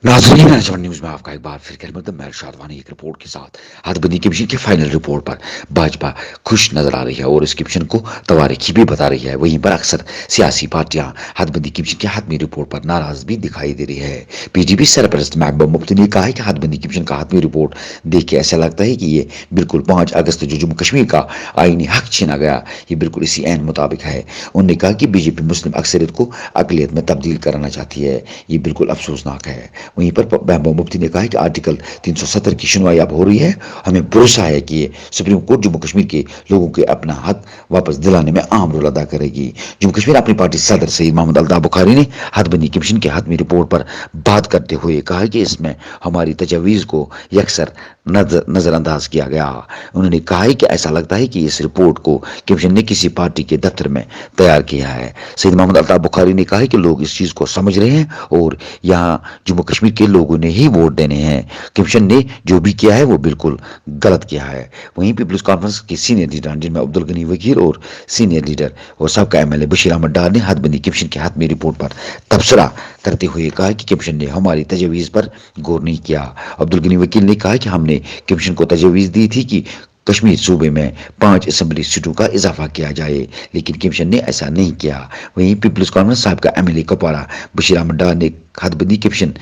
नाज़रीन, आज न्यूज़ में आपका एक बार फिर खिदमत मैं इरशाद वानी एक रिपोर्ट के साथ हदबंदी कमीशन की फाइनल रिपोर्ट पर भाजपा खुश नजर आ रही है और इस कमीशन को तवारीखी भी बता रही है। वहीं पर अक्सर सियासी पार्टियां हदबंदी कमीशन की हतमी रिपोर्ट पर नाराज भी दिखाई दे रही है। पीडीपी सरपरस्त महबूबा मुफ्ती ने कहा है कि हदबंदी कमीशन का हतमी रिपोर्ट देख के ऐसा लगता है कि ये बिल्कुल 5 अगस्त जो जम्मू कश्मीर का आईनी हक छीना गया, ये बिल्कुल इसी ऐन मुताबिक है। उन्होंने कहा कि बीजेपी मुस्लिम अक्सरियत को अकलियत में तब्दील कराना चाहती है, ये बिल्कुल अफसोसनाक है। वहीं पर महबूबा मुफ्ती ने कहा है कि आर्टिकल 370 की सुनवाई अब हो रही है। हमें भरोसा है कि ये सुप्रीम कोर्ट जम्मू कश्मीर के लोगों के अपना हक वापस दिलाने में अहम रोल अदा करेगी। जम्मू कश्मीर अपनी पार्टी सदर सईद मोहम्मद अल्ताफ बुखारी ने हदबंदी कमीशन के हतमी रिपोर्ट पर बात करते हुए कहा कि इसमें हमारी तजवीज़ को यकसर नजरअंदाज किया गया। उन्होंने कहा है कि ऐसा लगता है कि इस रिपोर्ट को कमीशन ने किसी पार्टी के दफ्तर में तैयार किया है। सईद मोहम्मद अल्ताफ बुखारी ने कहा है कि लोग इस चीज को समझ रहे हैं और यहाँ जम्मू कश्मीर के लोगों ने ही वोट देने हैं। कमीशन ने जो भी किया है वो बिल्कुल गलत किया है। वहीं पीपल्स कॉन्फ्रेंस के सीनियर लीडर जिनमें अब्दुल गनी वकील और सीनियर लीडर और सबका एमएलए बशीर अहमद डार ने हदबंदी कमीशन की हतमी रिपोर्ट पर तबसरा करते हुए कहा कि कमीशन ने हमारी तजवीज़ पर गौर नहीं किया। अब्दुल गनी वकील ने कहा कि हमने कमीशन को तजवीज़ दी थी कि कश्मीर सूबे में 5 असेंबली सीटों का इजाफा किया जाए, लेकिन कमीशन ने ऐसा नहीं किया। वहीं पीपल्स कॉन्फ्रेंस साहब का एमएलए कपवारा बशीर अहमद डार ने हदबंदी कमीशन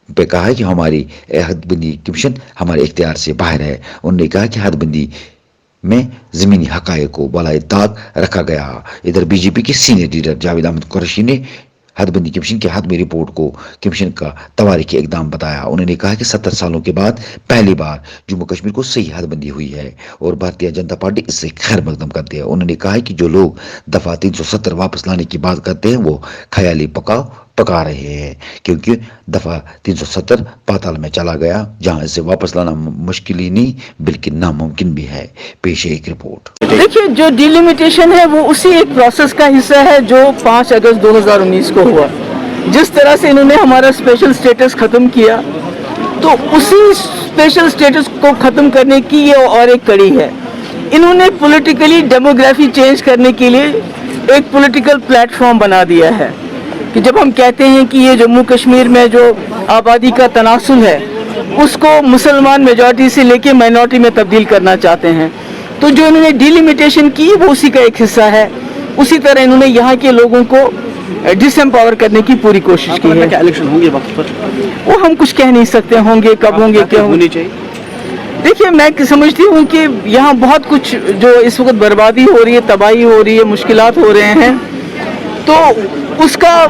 पे कहा है कि हमारी हदबंदी कमीशन हमारे इख्तियार से बाहर है। उन्होंने कहा कि हदबंदी में जमीनी हकायक को बलाए ताक रखा गया। इधर बीजेपी के सीनियर लीडर जावेद अहमद कुरैशी ने हदबंदी कमीशन की हतमी रिपोर्ट को कमीशन का तवारीखी इकदाम बताया। उन्होंने कहा कि 70 सालों के बाद पहली बार जम्मू कश्मीर को सही हदबंदी हुई है और भारतीय जनता पार्टी इससे खैर मकदम करती है। उन्होंने कहा है कि जो लोग दफा 370 वापस लाने की बात करते हैं वो ख्याली पका रहे हैं, क्योंकि दफा 370 पाताल में चला गया, जहां इसे वापस लाना मुश्किल ही नहीं बल्कि नामुमकिन भी है। पेश है एक रिपोर्ट। देखिए, जो डिलिमिटेशन है वो उसी एक प्रोसेस का हिस्सा है जो 5 अगस्त 2019 को हुआ। जिस तरह से इन्होंने हमारा स्पेशल स्टेटस खत्म किया, तो उसी स्पेशल स्टेटस को खत्म करने की ये और एक कड़ी है। इन्होंने पॉलिटिकली डेमोग्राफी चेंज करने के लिए एक पॉलिटिकल प्लेटफॉर्म बना दिया है कि जब हम कहते हैं कि ये जम्मू कश्मीर में जो आबादी का तनासुल है उसको मुसलमान मेजॉरिटी से लेके माइनॉरिटी में तब्दील करना चाहते हैं, तो जो इन्होंने डिलिमिटेशन की वो उसी का एक हिस्सा है। उसी तरह इन्होंने यहाँ के लोगों को डिसएम्पावर करने की पूरी कोशिश की है। इलेक्शन होंगे वक्त पर? वो हम कुछ कह नहीं सकते, होंगे कब होंगे क्या होनी चाहिए। देखिए, मैं समझती हूँ कि यहाँ बहुत कुछ जो इस वक्त बर्बादी हो रही है, तबाही हो रही है, मुश्किलात हो रहे हैं, तो उसका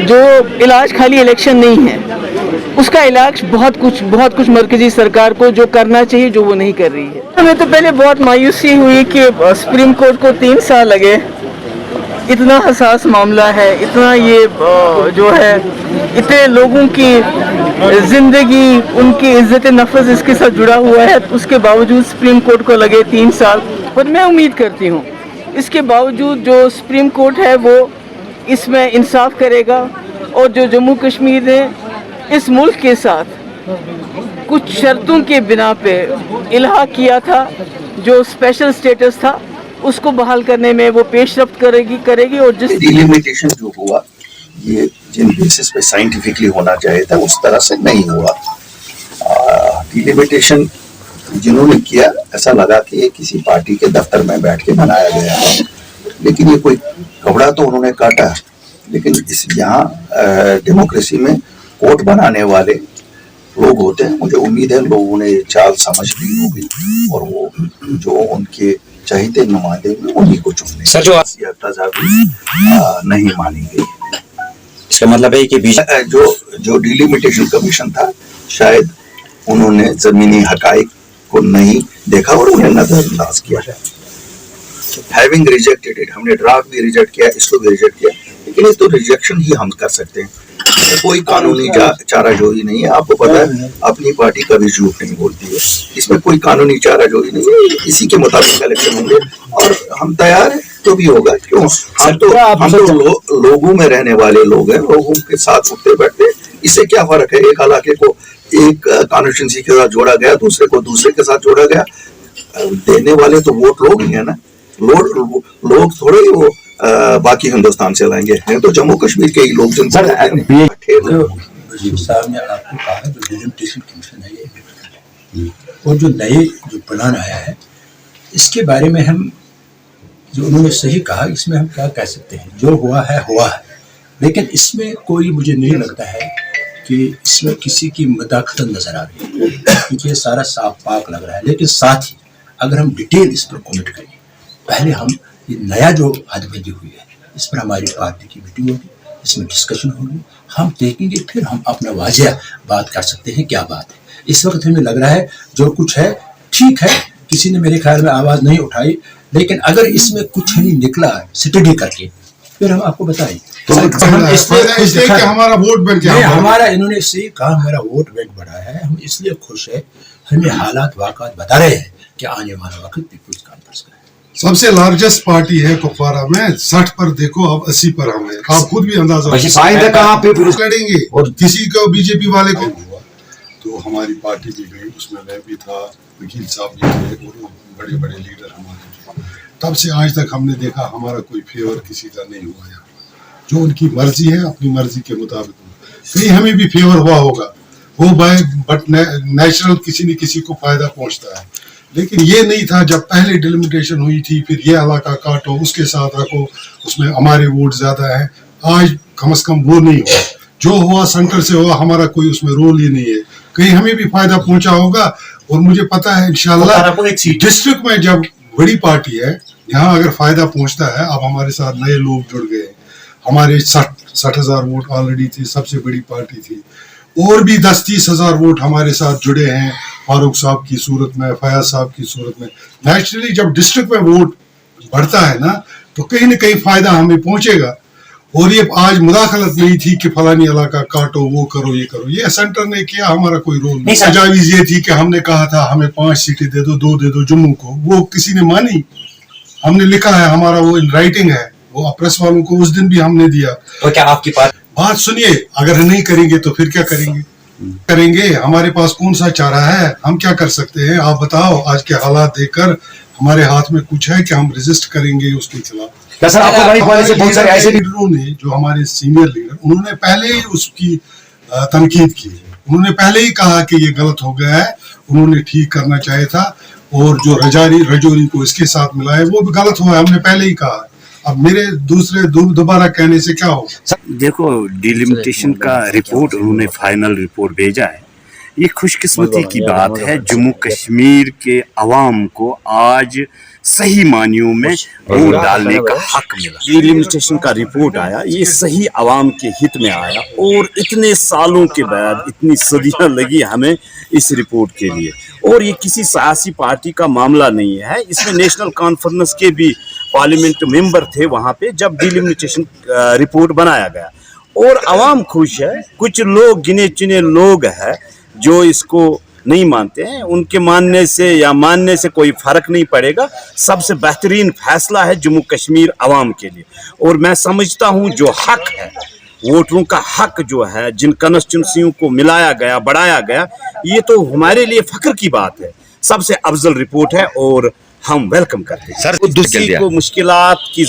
जो इलाज खाली इलेक्शन नहीं है, उसका इलाज बहुत कुछ मरकजी सरकार को जो करना चाहिए जो वो नहीं कर रही है। हमें तो पहले बहुत मायूसी हुई कि सुप्रीम कोर्ट को 3 साल लगे। इतना हसास मामला है, इतना ये जो है इतने लोगों की जिंदगी, उनकी इज्जत नफ्स इसके साथ जुड़ा हुआ है, तो उसके बावजूद सुप्रीम कोर्ट को लगे 3 साल। पर मैं उम्मीद करती हूँ इसके बावजूद जो सुप्रीम कोर्ट है वो इसमें इंसाफ करेगा और जो जम्मू कश्मीर ने इस मुल्क के साथ कुछ शर्तों के बिना पे इल्हा किया था, जो स्पेशल स्टेटस था, उसको बहाल करने में वो पेशरफ्त करेगी और जिस डिलिमिटेशन जो हुआ ये जिन बेसिस पे साइंटिफिकली होना चाहिए था उस तरह से नहीं हुआ। डिलिमिटेशन जिन्होंने किया ऐसा लगा कि ये किसी पार्टी के दफ्तर में बैठ के बनाया गया है, लेकिन ये कोई कपड़ा तो उन्होंने काटा। लेकिन इस यहाँ डेमोक्रेसी में कोर्ट बनाने वाले लोग होते हैं। मुझे उम्मीद है लोगों ने चाल समझ ली होगी और वो जो उनके चाहते नुमाइंदे में उन्हीं को चुनने सर, जो नहीं मानी गई। इसका मतलब है कि जो डिलिमिटेशन कमीशन था शायद उन्होंने जमीनी हकाइक को नहीं देखा और उन्हें नजरअंदाज किया है। हैविंग रिजेक्टेड इट, हमने ड्राफ्ट भी रिजेक्ट किया, इसको भी रिजेक्ट किया, लेकिन ये तो रिजेक्शन ही हम कर सकते हैं, कोई कानूनी चाराजोई नहीं है। आपको पता है अपनी पार्टी कभी झूठ नहीं बोलती है, इसमें कोई कानूनी चाराजोई नहीं है। इसी के मुताबिक इलेक्शन होंगे और हम तैयार हैं, तो भी होगा। क्यों? हम तो लोगों में रहने वाले लोग हैं, लोगों के साथ उठते बैठते। इससे क्या फर्क है? एक इलाके को एक कॉन्स्टिट्यूंसी के साथ जोड़ा गया, दूसरे को दूसरे के साथ जोड़ा गया। देने वाले तो वोट लोग ही है ना, लोग थोड़े ही वो बाकी हिंदुस्तान से लाएंगे, हैं तो जम्मू कश्मीर के ही लोग। रशीद साहब ने आपको कहा है जो डिलिमिटेशन कमीशन है ये, और जो नए जो प्लान आया है इसके बारे में हम जो उन्होंने सही कहा, इसमें हम क्या कह सकते हैं, जो हुआ है हुआ है, लेकिन इसमें कोई मुझे नहीं लगता है कि इसमें किसी की मदाखलत नजर आ रही है, क्योंकि ये सारा साफ पाक लग रहा है। लेकिन साथ ही अगर हम डिटेल इस पर कमेंट करें, पहले हम ये नया जो हदबंदी हुई है इस पर हमारी पार्टी की मीटिंग होगी, इसमें डिस्कशन होगी, हम देखेंगे, फिर हम अपना वाजिया बात कर सकते हैं क्या बात है। इस वक्त हमें लग रहा है जो कुछ है ठीक है, किसी ने मेरे ख्याल में आवाज़ नहीं उठाई, लेकिन अगर इसमें कुछ नहीं निकला स्टडी करके फिर हम आपको बताएंगे। इसलिए कि हमारा वोट बैंक नहीं, हमारा इन्होंने सही कहा, हमारा वोट बैंक बढ़ा है, हम इसलिए खुश है, हमें हालात वाक़ात बता रहे हैं कि आने वाला वक्त पीपुल्स कॉन्फ्रेंस का है। सबसे लार्जेस्ट पार्टी है कुपवारा में, 60 पर देखो अब 80 पर हम है, आप खुद भी अंदाजा कहाँ पे लड़ेंगे और किसी को बीजेपी वाले को हुआ तो हमारी पार्टी भी गई, उसमें मैं भी था, वकील साहब भी थे और बड़े बड़े लीडर हमारे। तब से आज तक हमने देखा हमारा कोई फेवर किसी का नहीं हुआ है, जो उनकी मर्जी है अपनी मर्जी के मुताबिक, कहीं हमें भी फेवर हुआ होगा वो बाय बट नेचुरल किसी न किसी को फायदा पहुंचता है। लेकिन ये नहीं था जब पहले डिलिमिटेशन हुई थी, फिर ये इलाका काटो उसके साथ रखो उसमें हमारे वोट ज्यादा है, आज कम से कम वो नहीं हुआ, जो हुआ सेंटर से हुआ, हमारा कोई उसमें रोल ही नहीं है, कहीं हमें भी फायदा पहुंचा होगा। और मुझे पता है इंशाल्लाह डिस्ट्रिक्ट में जब बड़ी पार्टी है यहाँ अगर फायदा पहुंचता है, अब हमारे साथ नए लोग जुड़ गए, हमारे 60,000 वोट ऑलरेडी थे, सबसे बड़ी पार्टी थी, और भी 10-30 हजार वोट हमारे साथ जुड़े हैं फारूक साहब की सूरत में, फयाज साहब की सूरत में। नेचुरली जब डिस्ट्रिक्ट में वोट बढ़ता है ना तो कहीं ना कहीं फायदा हमें पहुंचेगा। और ये आज मुदाखलत नहीं थी कि फलानी इलाका काटो वो करो ये करो, ये सेंटर ने किया, हमारा कोई रोल नहीं। तजावीज ये थी कि हमने कहा था हमें 5 सीटें दे दो, 2 दे दो जम्मू को, वो किसी ने मानी, हमने लिखा है, हमारा वो इन राइटिंग है, वो प्रेस वालों को उस दिन भी हमने दिया। तो क्या आपकी बात सुनिए, अगर नहीं करेंगे तो फिर क्या करेंगे, हमारे पास कौन सा चारा है, हम क्या कर सकते हैं आप बताओ। आज के हालात देखकर हमारे हाथ में कुछ है कि हम रेजिस्ट करेंगे उसके खिलाफ। लीडरों ने जो हमारे सीनियर लीडर, उन्होंने पहले ही उसकी तनकीद की, उन्होंने पहले ही कहा कि ये गलत हो गया है, उन्होंने ठीक करना चाहिए था, और जो रजौरी को इसके साथ मिलाए वो भी गलत हुआ है, हमने पहले ही कहा। अब मेरे दोबारा कहने से क्या हो। देखो डिलिमिटेशन का रिपोर्ट उन्होंने फाइनल रिपोर्ट भेजा है, ये खुशकिस्मती की बात है, जम्मू कश्मीर के अवाम को आज सही मानियों में वोट डालने का हक मिला। डिलिमिटेशन का रिपोर्ट आया, ये सही अवाम के हित में आया, और इतने सालों के बाद इतनी सदियां लगी हमें इस रिपोर्ट के लिए, और ये किसी सियासी पार्टी का मामला नहीं है, इसमें नेशनल कॉन्फ्रेंस के भी पार्लियामेंट मेंबर थे वहां पे जब डिलिमिटेशन रिपोर्ट बनाया गया, और अवाम खुश है। कुछ लोग गिने चुने लोग हैं जो इसको नहीं मानते हैं, उनके मानने से या मानने से कोई फर्क नहीं पड़ेगा, सबसे बेहतरीन फैसला है जम्मू कश्मीर अवाम के लिए। और मैं समझता हूं जो हक है, वोटरों का हक जो है, जिन कंस्टिट्यूंसियों को मिलाया गया बढ़ाया गया, ये तो हमारे लिए फख्र की बात है, सबसे अफजल रिपोर्ट है और हम वेलकम करते हैं। सर किसी को मुश्किलात की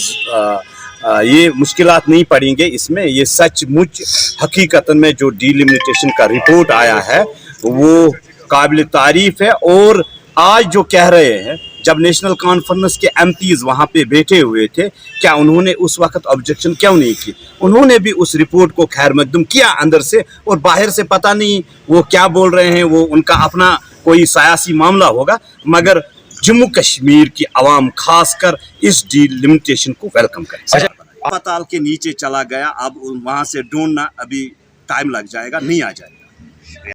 ये मुश्किलात नहीं पड़ेंगे इसमें, ये सचमुच हकीकतन में जो डिलिमिटेशन का रिपोर्ट आया है वो काबिल तारीफ है। और आज जो कह रहे हैं, जब नेशनल कॉन्फ्रेंस के एमपीज वहां पे बैठे हुए थे, क्या उन्होंने उस वक्त ऑब्जेक्शन क्यों नहीं की? उन्होंने भी उस रिपोर्ट को खैर मकदूम किया अंदर से, और बाहर से पता नहीं वो क्या बोल रहे हैं, वो उनका अपना कोई सियासी मामला होगा, मगर जम्मू कश्मीर की आवाम खासकर इस डिलिमिटेशन को वेलकम करे। अस्पताल के नीचे चला गया, अब वहां से ढूंढना अभी टाइम लग जाएगा, नहीं आ जाएगा।